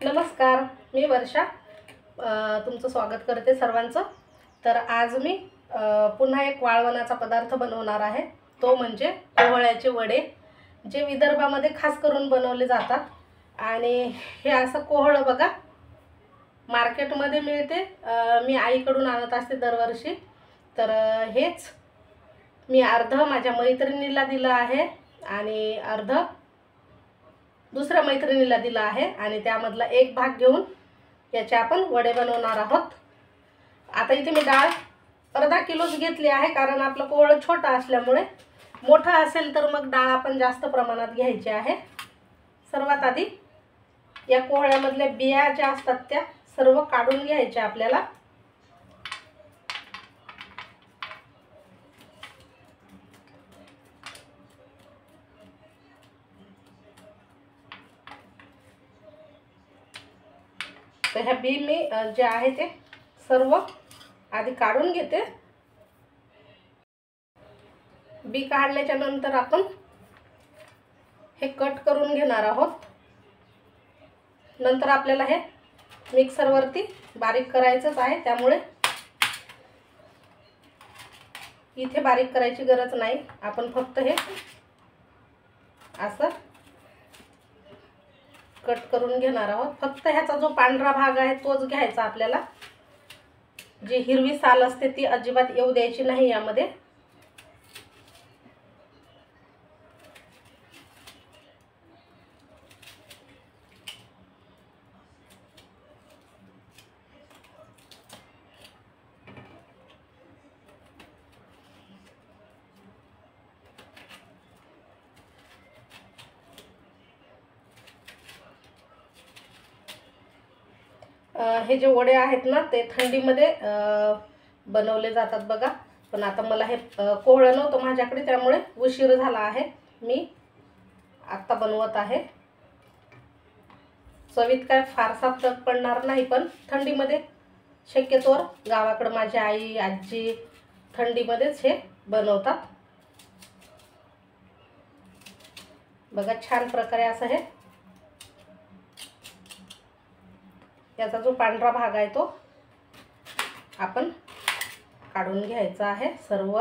नमस्कार, मी वर्षा तुमचं स्वागत करते सर्वांचं। तर आज मी पुन्हा एक वाळवणाचा पदार्थ बनवणार आहे, तो म्हणजे कोहळ्याचे वडे, जे विदर्भामध्ये खास करून बनवले जातात। आणि हे असं कोहळं बघा मार्केटमध्ये मिळते, मी आईकडून आणत असते दरवर्षी। तर हेच मी अर्ध माझ्या मैत्रिणीला दिलं आहे आणि अर्ध दुसऱ्या मैत्रिणीला दिला आहे आणि त्यामधला एक भाग घेऊन याचे आपण वडे बनवणार आहोत। आता इथे मी डाळ अर्धा किलोच घेतली आहे, कारण आपलं कोहळं छोटा असल्यामुळे, मोठा असेल तर मग डाळ आपण जास्त प्रमाणात घ्यायची आहे। सर्वात आधी या कोहळ्यामधल्या बिया ज्या असतात त्या सर्व काढून घ्यायच्या आपल्याला। तर ह्या बी मी जे आहे ते सर्व आधी काढून घेते। बी काढल्याच्या नंतर आपण हे कट करून घेणार आहोत। नंतर आपल्याला हे मिक्सरवरती बारीक करायचंच आहे, त्यामुळे इथे बारीक करायची गरज नाही। आपण फक्त हे असं कट करून घेणार आहोत। फक्त ह्याचा जो पांढरा भाग आहे तोच घ्यायचा आपल्याला, जी हिरवी साल असते ती अजिबात येऊ द्यायची नाही यामध्ये। हे जे वडे आहेत ना ते थंडीमध्ये बनवले जातात बघा। पण आता मला हे कोहळं नव्हतं माझ्याकडे, त्यामुळे उशीर झाला आहे, मी आता बनवत आहे। चवीत काय फारसा फरक पडणार नाही, पण थंडीमध्ये शक्यतोवर गावाकडे माझी आई आजी थंडीमध्येच हे बनवतात बघा। छान प्रकारे असं हे याचा जो पांढरा भाग आहे तो आपण काढून घ्यायचा आहे सर्व।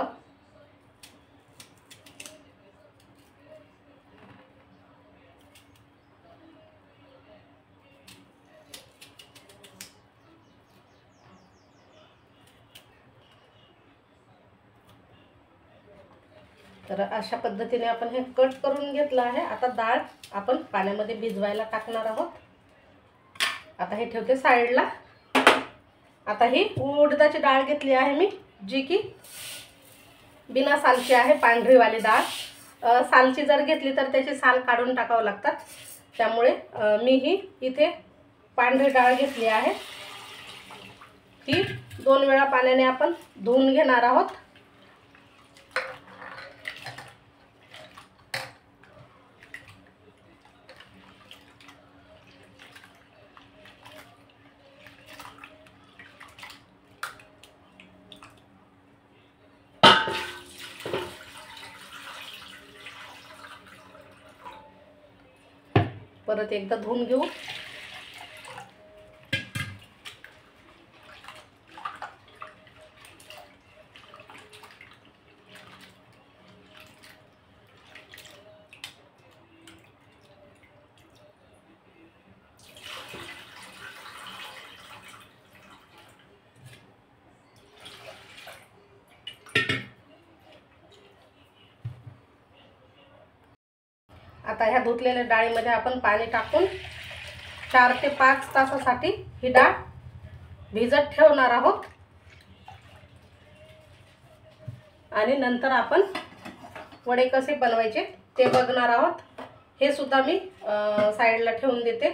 तर अशा पद्धतीने आपण हे कट करून घेतलं आहे। आता डाळ आपण पाण्यामध्ये भिजवायला टाकणार आहोत। आता हे ठेवते साईडला। आता ही उडदाची डाळ घेतली आहे मी, जी की बिना सालची आहे, पांढरीवाली डाळ। सालची जर घेतली तर त्याची साल काढून टाकावं लागतात, त्यामुळे मी ही इथे पांढरी डाळ घेतली आहे। ही 2 वेळा पाण्याने आपण धुवून घेणार आहोत। परत एकदा धुवून घेऊ। आता ह्या धुतलेल्या डाळीमध्ये आपण पाणी टाकून 4 ते 5 तासासाठी ही डाळ भिजत ठेवणार आहोत। आणि नंतर आपण वडे कसे बनवायचे ते बघणार आहोत। हे सुद्धा मी साईडला ठेवून देते,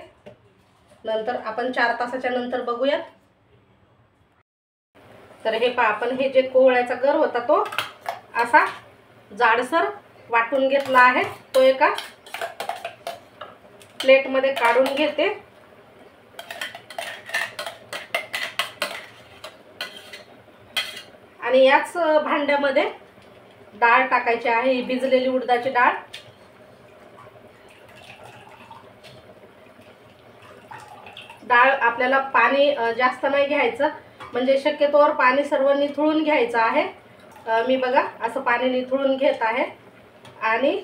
नंतर आपण 4 तासाच्या नंतर बघूयात। तर हे पहा, आपण हे जे कोहळ्याचा गर होता तो असा जाडसर वाटून घेतला आहे, तो एका प्लेटमध्ये काढून घेते। आणि याच भांड्यामध्ये डाळ टाकायची आहे, ही भिजलेली उडदाची डाळ। डाळ आपल्याला पाणी जास्त नाही घ्यायचं, म्हणजे शक्यतोवर पाणी सर्व निथळून घ्यायचं आहे. मी बघा असं पाणी निथळून घेत आहे. आणि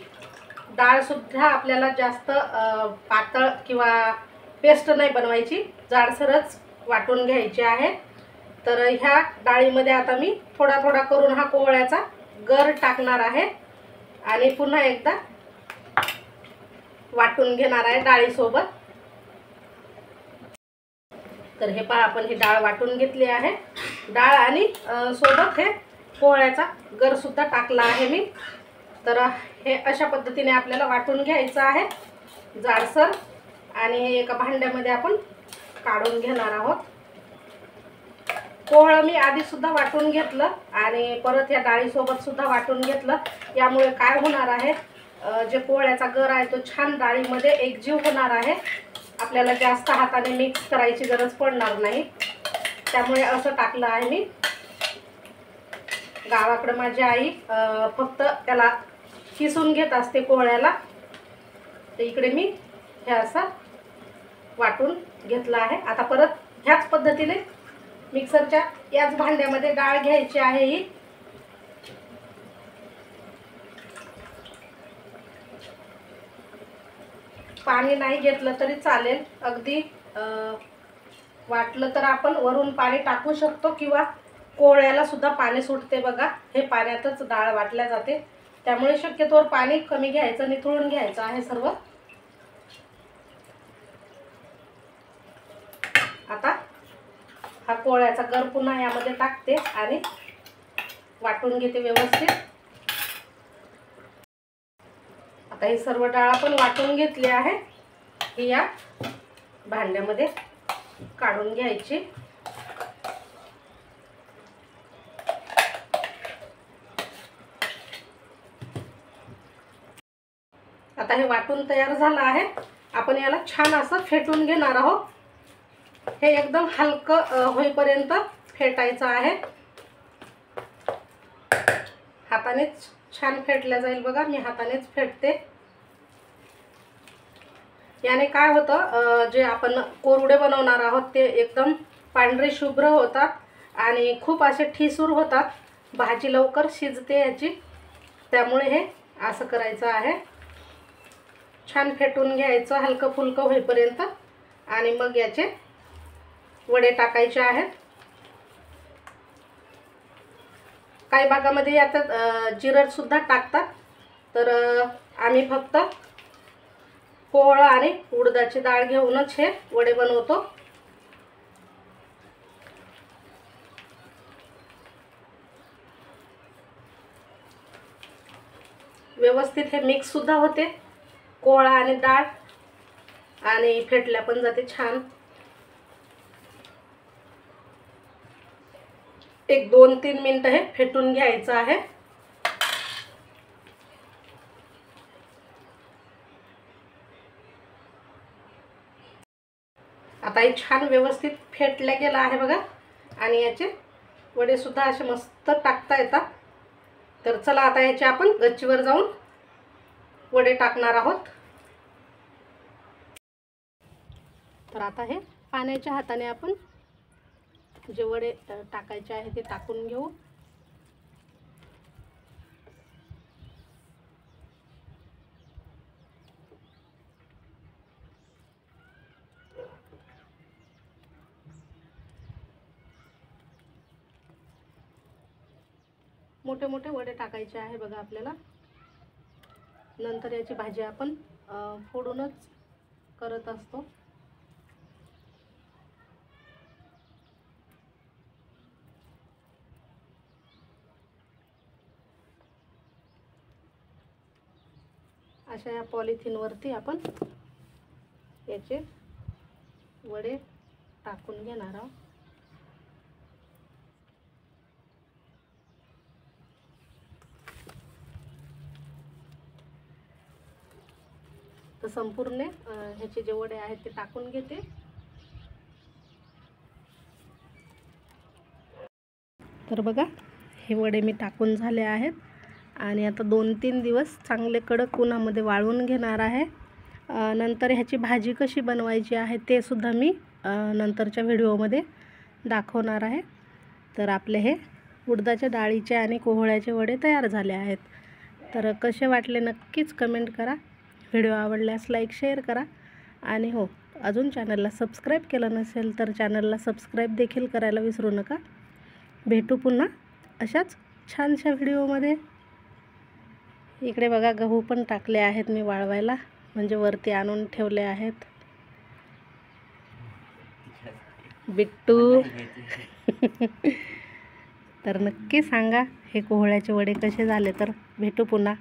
डाळसुद्धा आपल्याला जास्त पातळ किंवा पेस्ट नाही बनवायची, जाडसरच वाटून घ्यायची आहे. तर ह्या डाळीमध्ये आता मी थोडा थोडा करून हा कोहळ्याचा गर टाकणार आहे आणि पुन्हा एकदा वाटून घेणार आहे डाळीसोबत. तर हे पहा, आपण ही डाळ वाटून घेतली आहे. डाळ आणि सोबत हे कोहळ्याचा गर सुद्धा टाकला आहे मी. तर हे अशा पद्धतीने आपल्याला वाटून घ्यायचं आहे जाडसर. आणि हे एका भांड्यामध्ये आपण काढून घेणार आहोत. कोहळं मी आधी सुद्धा वाटून घेतलं आणि परत या डाळीसोबत सुद्धा वाटून घेतलं. यामुळे काय होणार आहे, जे कोहळ्याचा गर आहे तो छान डाळीमध्ये एकजीव होणार आहे. आपल्याला जास्त हाताने मिक्स करायची गरज पडणार नाही. त्यामुळे असं टाकलं आहे मी. गावाकडे माझी आई फक्त त्याला किसून घेत असते कोहळ्याला. तर इकडे मी हे असं वाटून घेतलं आहे. आता परत ह्याच पद्धतीने मिक्सरच्या याच भांड्यामध्ये डाळ घ्यायची आहे ही. पाणी नाही घेतलं तरी चालेल, अगदी वाटलं तर आपण वरून पाणी टाकू शकतो किंवा कोहळ्याला सुद्धा पाणी सुटते बघा. हे पाण्यातच डाळ वाटल्या जाते, त्यामुळे शक्यतोवर पाणी कमी घ्यायचं, निथळून घ्यायचं आहे सर्व. आता हा कोहळ्याचा गर पुन्हा यामध्ये टाकते आणि वाटून घेते व्यवस्थित. आता ही सर्व डाळ आपण वाटून घेतली आहे. ही या भांड्यामध्ये काढून घ्यायची. आता हे वाटून तयार झालं आहे. आपण याला छान असं फेटून घेणार आहोत. हे एकदम हलकं होईपर्यंत फेटायचं आहे. हातानेच छान फेटलं जाईल बघा. मी हातानेच फेटते. याने काय होतं, जे आपण कोरडे बनवणार आहोत ते एकदम पांढरे शुभ्र होतात आणि खूप असे ठिसूर होतात. भाजी लवकर शिजते याची. त्यामुळे हे असं करायचं आहे. छान फेटून घ्यायचं हलकं फुलकं होईपर्यंत आणि मग याचे वडे टाकायचे आहेत. काही भागामध्ये यात जिरं सुद्धा टाकतात. तर आम्ही फक्त कोहळं आणि उडदाची डाळ घेऊनच हे वडे बनवतो. व्यवस्थित हे मिक्स सुद्धा होते कोहळा आणि डाळ आणि फेटल्या पण जाते छान. एक 2-3 मिनिटं हे फेटून घ्यायचं आहे. आता हे छान व्यवस्थित फेटल्या गेलं आहे बघा. आणि याचे वडे सुद्धा असे मस्त टाकता येतात. तर चला आता याचे आपण गच्चीवर जाऊन वडे टाकणार आहोत. तर आता हे पाण्याच्या हाताने आपण जे वडे टाकायचे आहे ते टाकून घेऊ. मोठे मोठे वडे टाकायचे आहे बघा आपल्याला. नंतर याची भाजी आपण फोडूनच करत असतो. अशा या पॉलिथिनवरती आपण याचे वडे टाकून घेणार आहोत. तर संपूर्ण ह्याचे जे वडे आहेत ते टाकून घेते. तर बघा हे वडे मी टाकून झाले आहेत आणि आता 2-3 दिवस चांगले कडक उन्हामध्ये वाळवून घेणार आहे. नंतर ह्याची भाजी कशी बनवायची आहे ते सुद्धा मी नंतरच्या व्हिडिओमध्ये दाखवणार आहे. तर आपले हे उडदाच्या डाळीचे आणि कोहळ्याचे वडे तयार झाले आहेत. तर कसे वाटले नक्कीच कमेंट करा. व्हिडिओ आवडल्यास लाईक शेअर करा. आणि हो, अजून चॅनलला सबस्क्राईब केलं नसेल तर चॅनलला सबस्क्राईब देखील करायला विसरू नका. भेटू पुन्हा अशाच छानशा व्हिडिओमध्ये. इकडे बघा गहू पण टाकले आहेत मी वाळवायला, म्हणजे वरती आणून ठेवले आहेत. बिट्टू तर नक्की सांगा हे कोहळ्याचे वडे कसे झाले. तर भेटू पुन्हा.